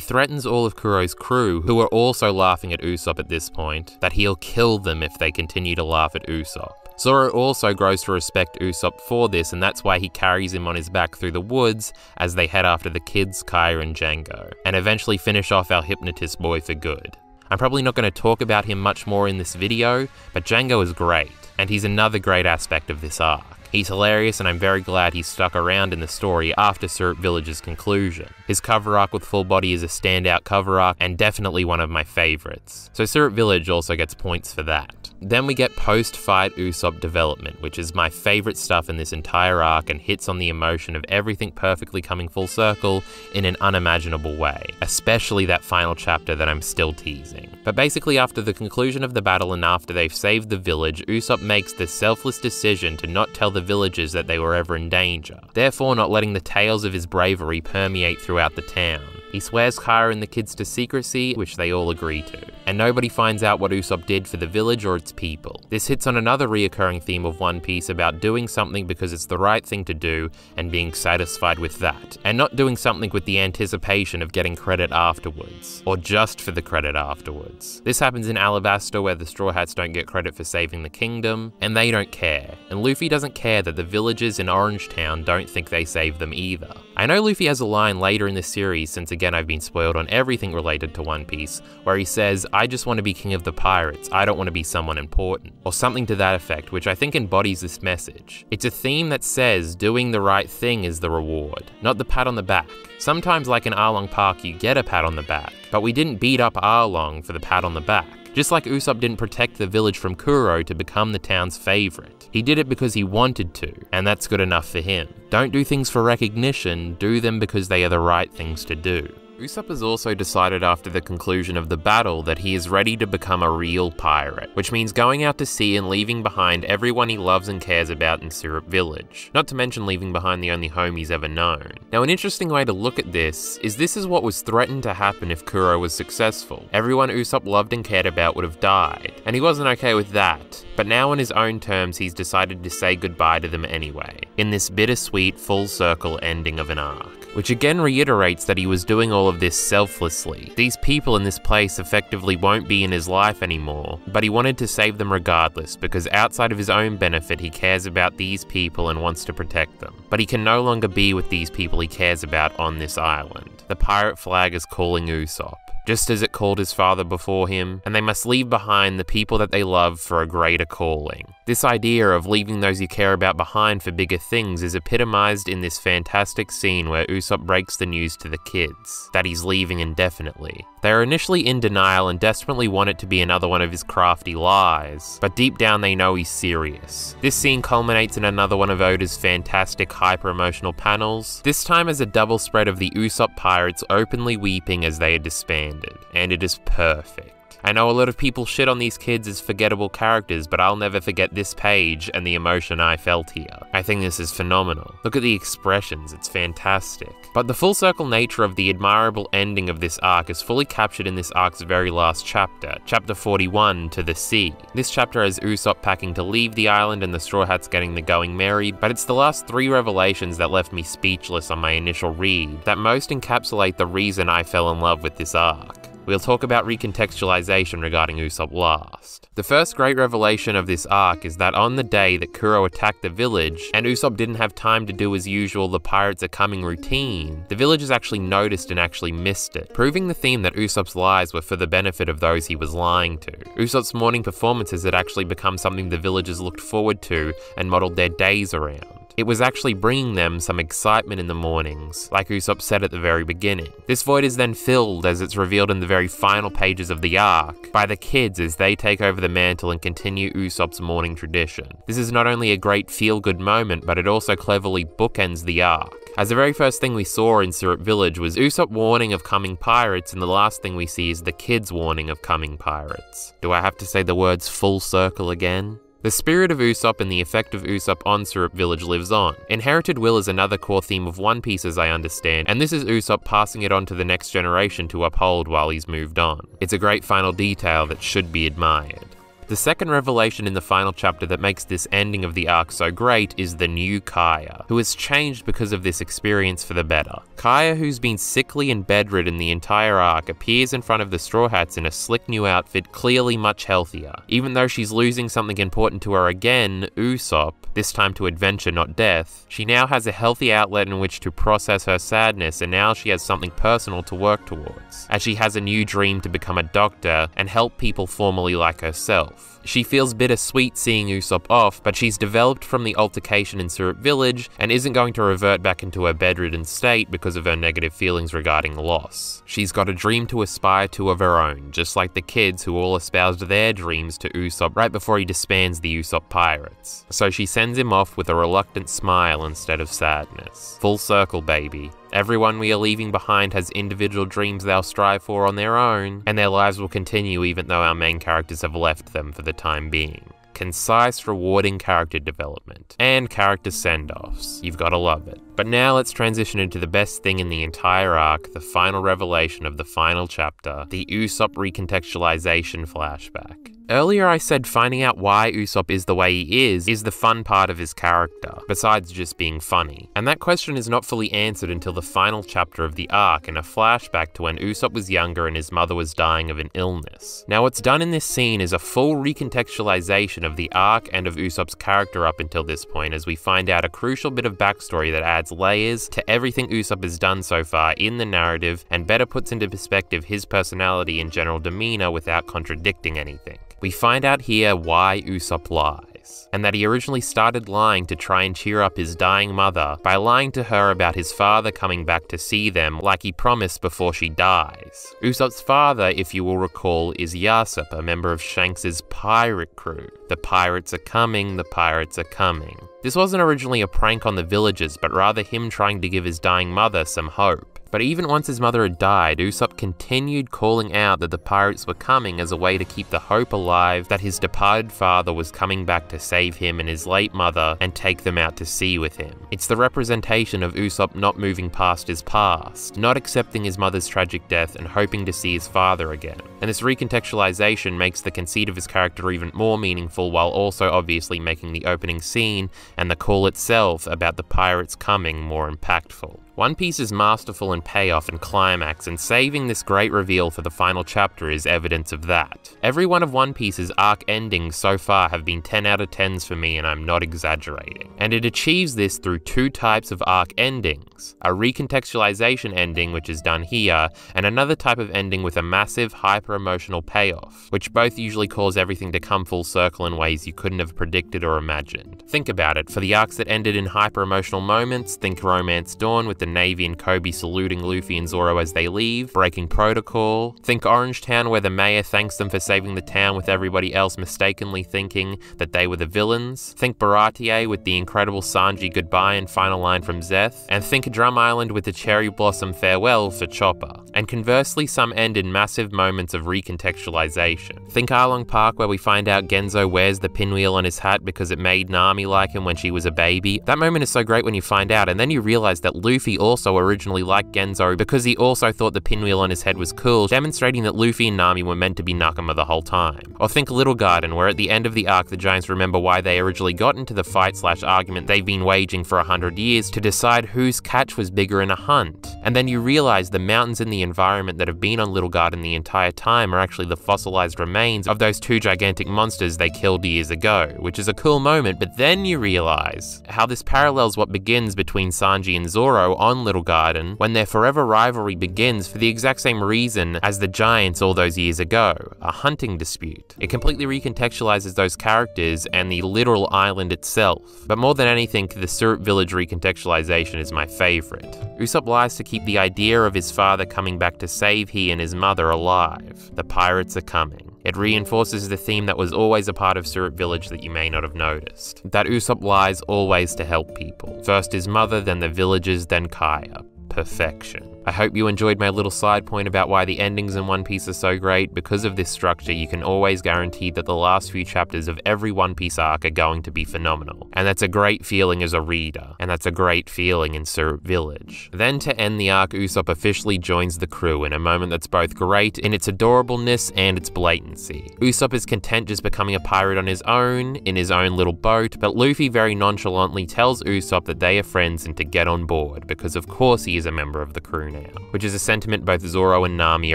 threatens all of Kuro's crew, who are also laughing at Usopp at this point, that he'll kill them if they continue to laugh at Usopp. Zoro also grows to respect Usopp for this, and that's why he carries him on his back through the woods as they head after the kids, Kaya and Django, and eventually finish off our hypnotist boy for good. I'm probably not going to talk about him much more in this video, but Django is great, and he's another great aspect of this arc. He's hilarious, and I'm very glad he stuck around in the story after Spirit Village's conclusion. His cover arc with Full Body is a standout cover arc, and definitely one of my favorites. So Spirit Village also gets points for that. Then we get post-fight Usopp development, which is my favorite stuff in this entire arc and hits on the emotion of everything perfectly coming full circle in an unimaginable way, especially that final chapter that I'm still teasing. But basically after the conclusion of the battle and after they've saved the village, Usopp makes the selfless decision to not tell the villagers that they were ever in danger, therefore not letting the tales of his bravery permeate throughout the town. He swears Kaya and the kids to secrecy, which they all agree to. And nobody finds out what Usopp did for the village or its people. This hits on another reoccurring theme of One Piece about doing something because it's the right thing to do and being satisfied with that, and not doing something with the anticipation of getting credit afterwards, or just for the credit afterwards. This happens in Alabasta, where the Straw Hats don't get credit for saving the kingdom, and they don't care. And Luffy doesn't care that the villagers in Orange Town don't think they saved them either. I know Luffy has a line later in the series, since again I've been spoiled on everything related to One Piece, where he says, "I just want to be king of the pirates, I don't want to be someone important," or something to that effect, which I think embodies this message. It's a theme that says doing the right thing is the reward, not the pat on the back. Sometimes, like in Arlong Park, you get a pat on the back, but we didn't beat up Arlong for the pat on the back. Just like Usopp didn't protect the village from Kuro to become the town's favorite. He did it because he wanted to, and that's good enough for him. Don't do things for recognition, do them because they are the right things to do. Usopp has also decided after the conclusion of the battle that he is ready to become a real pirate, which means going out to sea and leaving behind everyone he loves and cares about in Syrup Village, not to mention leaving behind the only home he's ever known. Now, an interesting way to look at this is what was threatened to happen if Kuro was successful. Everyone Usopp loved and cared about would have died, and he wasn't okay with that. But now on his own terms, he's decided to say goodbye to them anyway, in this bittersweet full circle ending of an arc. Which again reiterates that he was doing all of this selflessly. These people in this place effectively won't be in his life anymore, but he wanted to save them regardless, because outside of his own benefit he cares about these people and wants to protect them. But he can no longer be with these people he cares about on this island. The pirate flag is calling Usopp, just as it called his father before him, and they must leave behind the people that they love for a greater calling. This idea of leaving those you care about behind for bigger things is epitomized in this fantastic scene where Usopp breaks the news to the kids, that he's leaving indefinitely. They are initially in denial and desperately want it to be another one of his crafty lies, but deep down they know he's serious. This scene culminates in another one of Oda's fantastic hyper-emotional panels, this time as a double spread of the Usopp pirates openly weeping as they are disbanded, and it is perfect. I know a lot of people shit on these kids as forgettable characters, but I'll never forget this page and the emotion I felt here. I think this is phenomenal. Look at the expressions, it's fantastic. But the full circle nature of the admirable ending of this arc is fully captured in this arc's very last chapter, chapter 41, To the Sea. This chapter has Usopp packing to leave the island and the Straw Hats getting the going merry, but it's the last 3 revelations that left me speechless on my initial read that most encapsulate the reason I fell in love with this arc. We'll talk about recontextualization regarding Usopp last. The first great revelation of this arc is that on the day that Kuro attacked the village, and Usopp didn't have time to do his usual "the pirates are coming" routine, the villagers actually noticed and actually missed it, proving the theme that Usopp's lies were for the benefit of those he was lying to. Usopp's morning performances had actually become something the villagers looked forward to and modeled their days around. It was actually bringing them some excitement in the mornings, like Usopp said at the very beginning. This void is then filled, as it's revealed in the very final pages of the arc, by the kids as they take over the mantle and continue Usopp's morning tradition. This is not only a great feel-good moment, but it also cleverly bookends the arc, as the very first thing we saw in Syrup Village was Usopp warning of coming pirates, and the last thing we see is the kids warning of coming pirates. Do I have to say the words full circle again? The spirit of Usopp and the effect of Usopp on Syrup Village lives on. Inherited will is another core theme of One Piece as I understand, and this is Usopp passing it on to the next generation to uphold while he's moved on. It's a great final detail that should be admired. The second revelation in the final chapter that makes this ending of the arc so great is the new Kaya, who has changed because of this experience for the better. Kaya, who's been sickly and bedridden the entire arc, appears in front of the Straw Hats in a slick new outfit, clearly much healthier. Even though she's losing something important to her again, Usopp, this time to adventure not death, she now has a healthy outlet in which to process her sadness, and now she has something personal to work towards, as she has a new dream to become a doctor and help people formerly like herself. She feels bittersweet seeing Usopp off, but she's developed from the altercation in Syrup Village and isn't going to revert back into her bedridden state because of her negative feelings regarding loss. She's got a dream to aspire to of her own, just like the kids who all espoused their dreams to Usopp right before he disbands the Usopp Pirates. So she sends him off with a reluctant smile instead of sadness. Full circle, baby. Everyone we are leaving behind has individual dreams they'll strive for on their own, and their lives will continue even though our main characters have left them for the time being. Concise, rewarding character development, and character send-offs. You've gotta love it. But now let's transition into the best thing in the entire arc, the final revelation of the final chapter, the Usopp recontextualization flashback. Earlier I said finding out why Usopp is the way he is the fun part of his character, besides just being funny. And that question is not fully answered until the final chapter of the arc in a flashback to when Usopp was younger and his mother was dying of an illness. Now what's done in this scene is a full recontextualization of the arc and of Usopp's character up until this point, as we find out a crucial bit of backstory that adds layers to everything Usopp has done so far in the narrative and better puts into perspective his personality and general demeanor without contradicting anything. We find out here why Usopp lies, and that he originally started lying to try and cheer up his dying mother by lying to her about his father coming back to see them like he promised before she dies. Usopp's father, if you will recall, is Usopp, a member of Shanks' pirate crew. The pirates are coming, the pirates are coming. This wasn't originally a prank on the villagers, but rather him trying to give his dying mother some hope. But even once his mother had died, Usopp continued calling out that the pirates were coming as a way to keep the hope alive that his departed father was coming back to save him and his late mother and take them out to sea with him. It's the representation of Usopp not moving past his past, not accepting his mother's tragic death and hoping to see his father again. And this recontextualization makes the conceit of his character even more meaningful, while also obviously making the opening scene and the call itself about the pirates coming more impactful. One Piece is masterful in payoff and climax, and saving this great reveal for the final chapter is evidence of that. Every one of One Piece's arc endings so far have been 10 out of 10s for me, and I'm not exaggerating. And it achieves this through two types of arc endings: a recontextualization ending, which is done here, and another type of ending with a massive hyper-emotional payoff, which both usually cause everything to come full circle in ways you couldn't have predicted or imagined. Think about it, for the arcs that ended in hyper-emotional moments, think Romance Dawn with the Navy and Kobe saluting Luffy and Zoro as they leave, breaking protocol. Think Orange Town, where the mayor thanks them for saving the town with everybody else mistakenly thinking that they were the villains. Think Baratie with the incredible Sanji goodbye and final line from Zeth. And think Drum Island with the cherry blossom farewell for Chopper. And conversely, some end in massive moments of recontextualization. Think Arlong Park, where we find out Genzo wears the pinwheel on his hat because it made Nami like him when she was a baby. That moment is so great when you find out, and then you realize that Luffy also originally liked Genzo because he also thought the pinwheel on his head was cool, demonstrating that Luffy and Nami were meant to be Nakama the whole time. Or think Little Garden, where at the end of the arc the Giants remember why they originally got into the fight/argument they've been waging for 100 years to decide whose catch was bigger in a hunt. And then you realize the mountains in the environment that have been on Little Garden the entire time are actually the fossilized remains of those two gigantic monsters they killed years ago, which is a cool moment. But then you realize how this parallels what begins between Sanji and Zoro on Little Garden when their forever rivalry begins for the exact same reason as the Giants all those years ago, a hunting dispute. It completely recontextualizes those characters and the literal island itself. But more than anything, the Syrup Village recontextualization is my favorite. Usopp lies to keep the idea of his father coming back to save he and his mother alive. The pirates are coming. It reinforces the theme that was always a part of Syrup Village that you may not have noticed. That Usopp lies always to help people. First his mother, then the villagers, then Kaya. Perfection. I hope you enjoyed my little side point about why the endings in One Piece are so great. Because of this structure, you can always guarantee that the last few chapters of every One Piece arc are going to be phenomenal. And that's a great feeling as a reader, and that's a great feeling in Syrup Village. Then to end the arc, Usopp officially joins the crew in a moment that's both great in its adorableness and its blatancy. Usopp is content just becoming a pirate on his own, in his own little boat, but Luffy very nonchalantly tells Usopp that they are friends and to get on board, because of course he is a member of the crew now, which is a sentiment both Zoro and Nami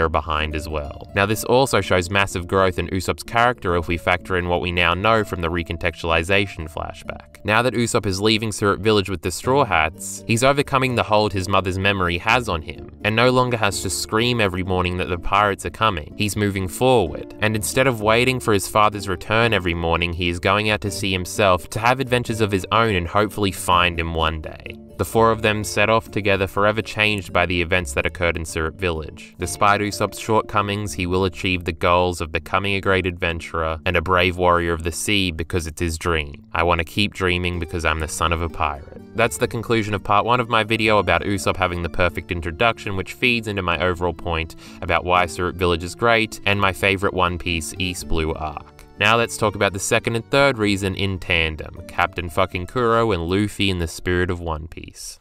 are behind as well. Now this also shows massive growth in Usopp's character if we factor in what we now know from the recontextualization flashback. Now that Usopp is leaving Syrup Village with the Straw Hats, he's overcoming the hold his mother's memory has on him, and no longer has to scream every morning that the pirates are coming. He's moving forward, and instead of waiting for his father's return every morning, he is going out to sea himself to have adventures of his own and hopefully find him one day. The four of them set off together, forever changed by the events that occurred in Syrup Village. Despite Usopp's shortcomings, he will achieve the goals of becoming a great adventurer and a brave warrior of the sea because it's his dream. I want to keep dreaming because I'm the son of a pirate. That's the conclusion of part 1 of my video about Usopp having the perfect introduction, which feeds into my overall point about why Syrup Village is great and my favorite One Piece East Blue arc. Now let's talk about the second and third reason in tandem, Captain fucking Kuro and Luffy in the spirit of One Piece.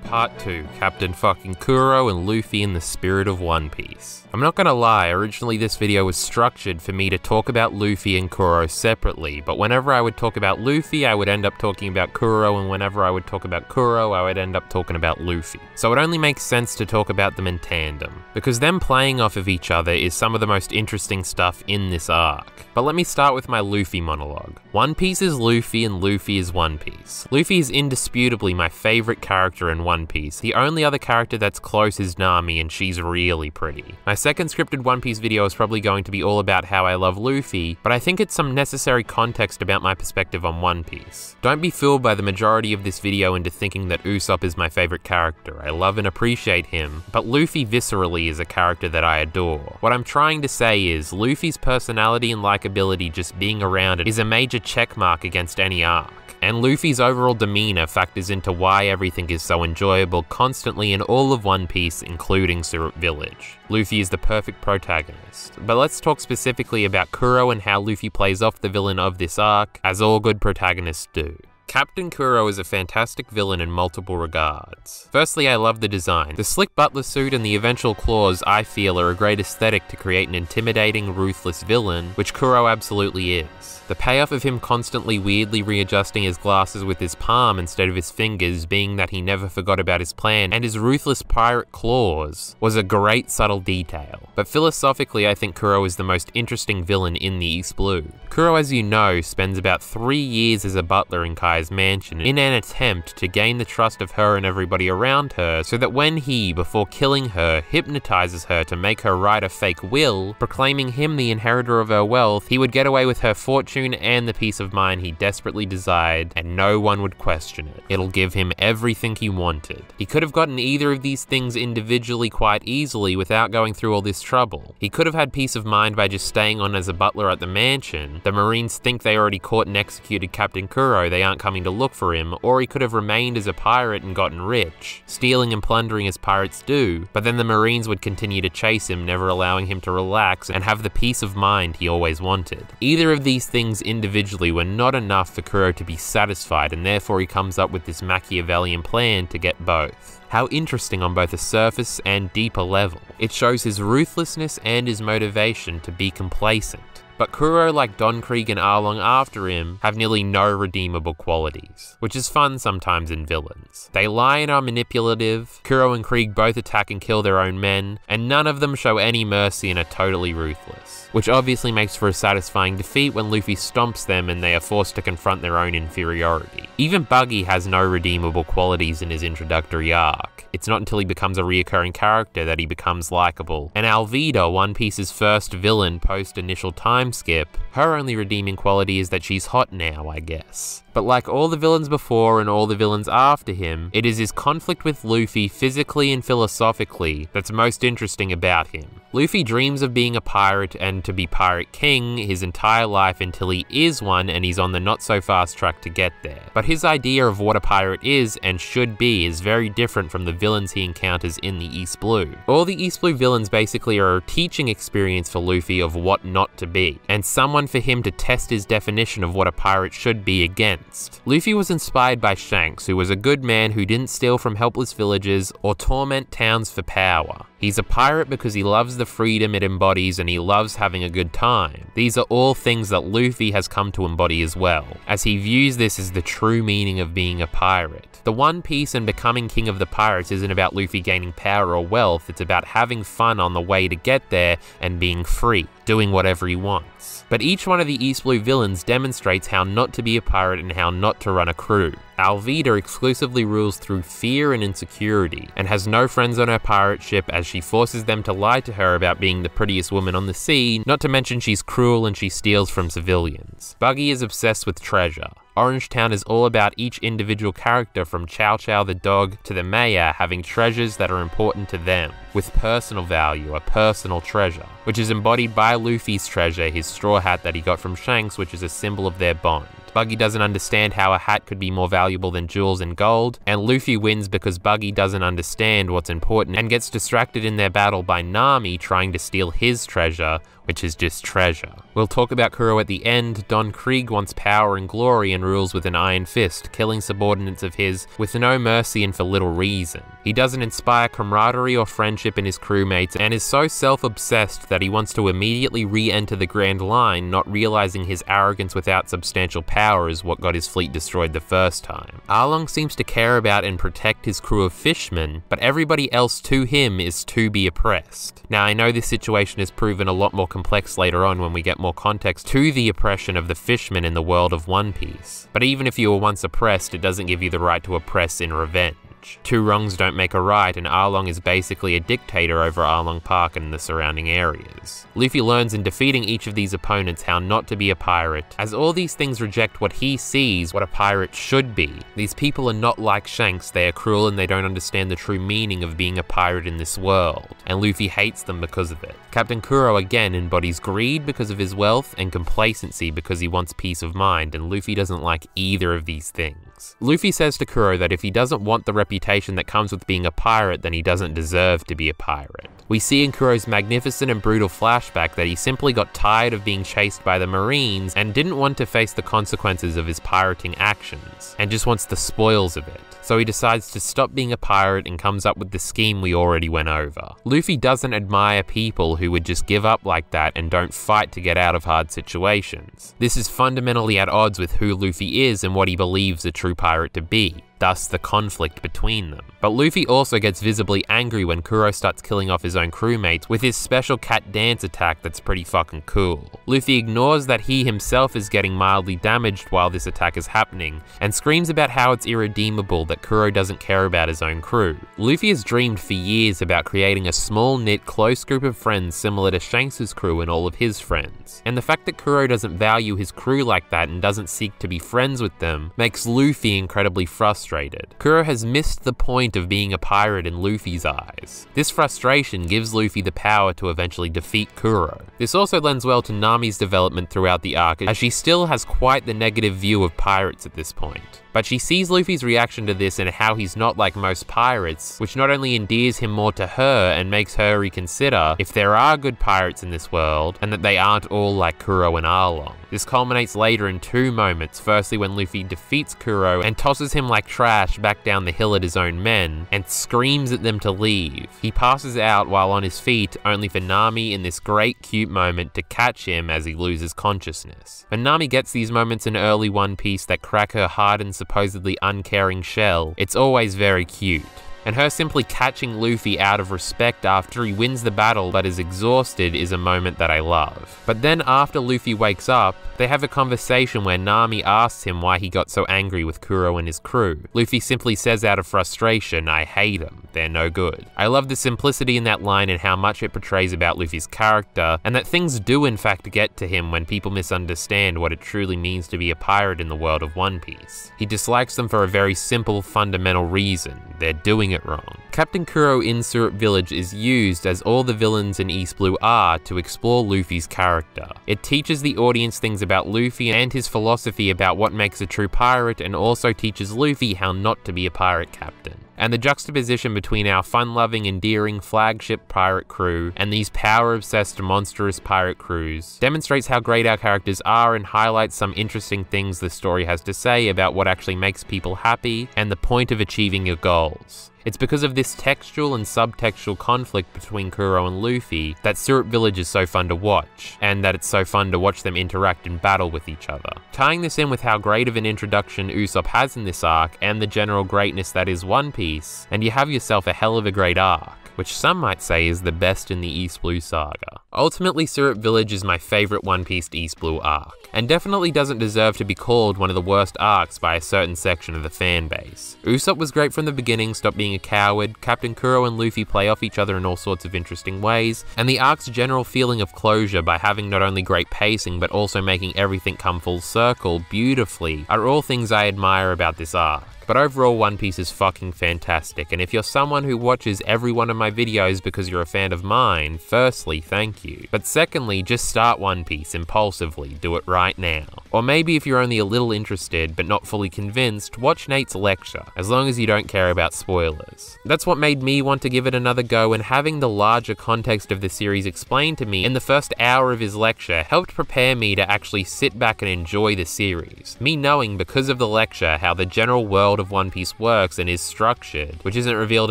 Part 2, Captain fucking Kuro and Luffy in the Spirit of One Piece. I'm not gonna lie, originally this video was structured for me to talk about Luffy and Kuro separately, but whenever I would talk about Luffy, I would end up talking about Kuro, and whenever I would talk about Kuro, I would end up talking about Luffy. So it only makes sense to talk about them in tandem, because them playing off of each other is some of the most interesting stuff in this arc. But let me start with my Luffy monologue. One Piece is Luffy and Luffy is One Piece. Luffy is indisputably my favorite character in One Piece. The only other character that's close is Nami, and she's really pretty. My second scripted One Piece video is probably going to be all about how I love Luffy, but I think it's some necessary context about my perspective on One Piece. Don't be fooled by the majority of this video into thinking that Usopp is my favorite character. I love and appreciate him, but Luffy viscerally is a character that I adore. What I'm trying to say is, Luffy's personality and likability just being around it is a major checkmark against any arc. And Luffy's overall demeanor factors into why everything is so enjoyable constantly in all of One Piece, including Syrup Village. Luffy is the perfect protagonist. But let's talk specifically about Kuro and how Luffy plays off the villain of this arc, as all good protagonists do. Captain Kuro is a fantastic villain in multiple regards. Firstly, I love the design. The slick butler suit and the eventual claws, I feel, are a great aesthetic to create an intimidating, ruthless villain, which Kuro absolutely is. The payoff of him constantly weirdly readjusting his glasses with his palm instead of his fingers being that he never forgot about his plan, and his ruthless pirate claws was a great subtle detail. But philosophically, I think Kuro is the most interesting villain in the East Blue. Kuro, as you know, spends about 3 years as a butler in Kai's mansion in an attempt to gain the trust of her and everybody around her, so that when he, before killing her, hypnotizes her to make her write a fake will, proclaiming him the inheritor of her wealth, he would get away with her fortune and the peace of mind he desperately desired, and no one would question it. It'll give him everything he wanted. He could have gotten either of these things individually quite easily without going through all this trouble. He could have had peace of mind by just staying on as a butler at the mansion. The Marines think they already caught and executed Captain Kuro, they aren't coming to look for him, or he could have remained as a pirate and gotten rich, stealing and plundering as pirates do, but then the Marines would continue to chase him, never allowing him to relax and have the peace of mind he always wanted. Either of these things individually were not enough for Kuro to be satisfied, and therefore he comes up with this Machiavellian plan to get both. How interesting on both a surface and deeper level. It shows his ruthlessness and his motivation to be complacent. But Kuro, like Don Krieg and Arlong after him, have nearly no redeemable qualities, which is fun sometimes in villains. They lie and are manipulative, Kuro and Krieg both attack and kill their own men, and none of them show any mercy and are totally ruthless, which obviously makes for a satisfying defeat when Luffy stomps them and they are forced to confront their own inferiority. Even Buggy has no redeemable qualities in his introductory arc. It's not until he becomes a reoccurring character that he becomes likable. And Alvida, One Piece's first villain post-initial time skip, her only redeeming quality is that she's hot now, I guess. But like all the villains before and all the villains after him, it is his conflict with Luffy physically and philosophically that's most interesting about him. Luffy dreams of being a pirate and to be Pirate King his entire life until he is one and he's on the not so fast track to get there. But his idea of what a pirate is and should be is very different from the villains he encounters in the East Blue. All the East Blue villains basically are a teaching experience for Luffy of what not to be, and someone for him to test his definition of what a pirate should be against. Luffy was inspired by Shanks, who was a good man who didn't steal from helpless villagers or torment towns for power. He's a pirate because he loves the freedom it embodies and he loves having a good time. These are all things that Luffy has come to embody as well, as he views this as the true meaning of being a pirate. The One Piece and becoming king of the pirates isn't about Luffy gaining power or wealth, it's about having fun on the way to get there and being free, doing whatever he wants. But each one of the East Blue villains demonstrates how not to be a pirate and how not to run a crew. Alvida exclusively rules through fear and insecurity, and has no friends on her pirate ship as she forces them to lie to her about being the prettiest woman on the sea, not to mention she's cruel and she steals from civilians. Buggy is obsessed with treasure. Orange Town is all about each individual character from Chow Chow the dog to the mayor having treasures that are important to them, with personal value, a personal treasure, which is embodied by Luffy's treasure, his straw hat that he got from Shanks, which is a symbol of their bond. Buggy doesn't understand how a hat could be more valuable than jewels and gold, and Luffy wins because Buggy doesn't understand what's important and gets distracted in their battle by Nami trying to steal his treasure, which is just treasure. We'll talk about Kuro at the end. Don Krieg wants power and glory and rules with an iron fist, killing subordinates of his with no mercy and for little reason. He doesn't inspire camaraderie or friendship in his crewmates and is so self-obsessed that he wants to immediately re-enter the Grand Line, not realizing his arrogance without substantial power is what got his fleet destroyed the first time. Arlong seems to care about and protect his crew of fishmen, but everybody else to him is to be oppressed. Now, I know this situation is proven a lot more complex later on when we get more context to the oppression of the fishmen in the world of One Piece. But even if you were once oppressed, it doesn't give you the right to oppress in revenge. Two wrongs don't make a right, and Arlong is basically a dictator over Arlong Park and the surrounding areas. Luffy learns in defeating each of these opponents how not to be a pirate, as all these things reject what he sees what a pirate should be. These people are not like Shanks, they are cruel and they don't understand the true meaning of being a pirate in this world, and Luffy hates them because of it. Captain Kuro again embodies greed because of his wealth and complacency because he wants peace of mind, and Luffy doesn't like either of these things. Luffy says to Kuro that if he doesn't want the reputation that comes with being a pirate, then he doesn't deserve to be a pirate. We see in Kuro's magnificent and brutal flashback that he simply got tired of being chased by the Marines and didn't want to face the consequences of his pirating actions, and just wants the spoils of it. So he decides to stop being a pirate and comes up with the scheme we already went over. Luffy doesn't admire people who would just give up like that and don't fight to get out of hard situations. This is fundamentally at odds with who Luffy is and what he believes a true pirate to be, thus the conflict between them. But Luffy also gets visibly angry when Kuro starts killing off his own crewmates with his special cat dance attack that's pretty fucking cool. Luffy ignores that he himself is getting mildly damaged while this attack is happening, and screams about how it's irredeemable that Kuro doesn't care about his own crew. Luffy has dreamed for years about creating a small-knit, close group of friends similar to Shanks' crew and all of his friends. And the fact that Kuro doesn't value his crew like that and doesn't seek to be friends with them makes Luffy incredibly frustrated. Kuro has missed the point of being a pirate in Luffy's eyes. This frustration gives Luffy the power to eventually defeat Kuro. This also lends well to Nami's development throughout the arc, as she still has quite the negative view of pirates at this point. But she sees Luffy's reaction to this and how he's not like most pirates, which not only endears him more to her and makes her reconsider if there are good pirates in this world, and that they aren't all like Kuro and Arlong. This culminates later in two moments, firstly when Luffy defeats Kuro and tosses him like trash back down the hill at his own men, and screams at them to leave. He passes out while on his feet, only for Nami in this great cute moment to catch him as he loses consciousness. And Nami gets these moments in early One Piece that crack her hardened, supposedly uncaring shell. It's always very cute. And her simply catching Luffy out of respect after he wins the battle but is exhausted is a moment that I love. But then after Luffy wakes up, they have a conversation where Nami asks him why he got so angry with Kuro and his crew. Luffy simply says out of frustration, "I hate them, they're no good." I love the simplicity in that line and how much it portrays about Luffy's character, and that things do in fact get to him when people misunderstand what it truly means to be a pirate in the world of One Piece. He dislikes them for a very simple, fundamental reason: they're doing it wrong. Captain Kuro in Syrup Village is used, as all the villains in East Blue are, to explore Luffy's character. It teaches the audience things about Luffy and his philosophy about what makes a true pirate, and also teaches Luffy how not to be a pirate captain. And the juxtaposition between our fun-loving, endearing flagship pirate crew and these power-obsessed, monstrous pirate crews demonstrates how great our characters are and highlights some interesting things the story has to say about what actually makes people happy and the point of achieving your goals. It's because of this textual and subtextual conflict between Kuro and Luffy that Syrup Village is so fun to watch, and that it's so fun to watch them interact and battle with each other. Tying this in with how great of an introduction Usopp has in this arc, and the general greatness that is One Piece, and you have yourself a hell of a great arc, which some might say is the best in the East Blue saga. Ultimately, Syrup Village is my favorite One Piece East Blue arc, and definitely doesn't deserve to be called one of the worst arcs by a certain section of the fan base. Usopp was great from the beginning, stopped being a coward, Captain Kuro and Luffy play off each other in all sorts of interesting ways, and the arc's general feeling of closure by having not only great pacing but also making everything come full circle beautifully are all things I admire about this arc. But overall, One Piece is fucking fantastic, and if you're someone who watches every one of my videos because you're a fan of mine, firstly, thank you. But secondly, just start One Piece impulsively, do it right now. Or maybe if you're only a little interested but not fully convinced, watch Nate's lecture, as long as you don't care about spoilers. That's what made me want to give it another go, and having the larger context of the series explained to me in the first hour of his lecture helped prepare me to actually sit back and enjoy the series. Me knowing, because of the lecture, how the general world of One Piece works and is structured, which isn't revealed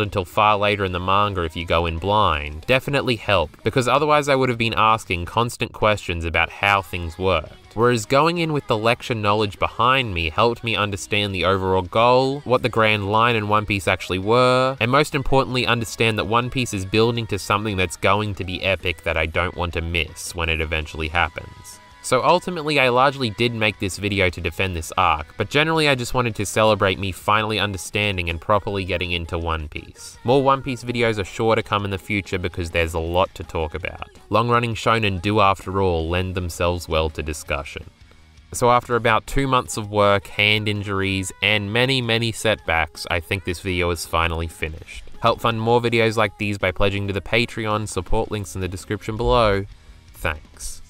until far later in the manga if you go in blind, definitely helped, because otherwise I would have been asking constant questions about how things worked. Whereas going in with the lecture knowledge behind me helped me understand the overall goal, what the grand line in One Piece actually were, and most importantly understand that One Piece is building to something that's going to be epic that I don't want to miss when it eventually happens. So ultimately I largely did make this video to defend this arc, but generally I just wanted to celebrate me finally understanding and properly getting into One Piece. More One Piece videos are sure to come in the future because there's a lot to talk about. Long-running shonen do after all lend themselves well to discussion. So after about 2 months of work, hand injuries, and many setbacks, I think this video is finally finished. Help fund more videos like these by pledging to the Patreon, support links in the description below. Thanks.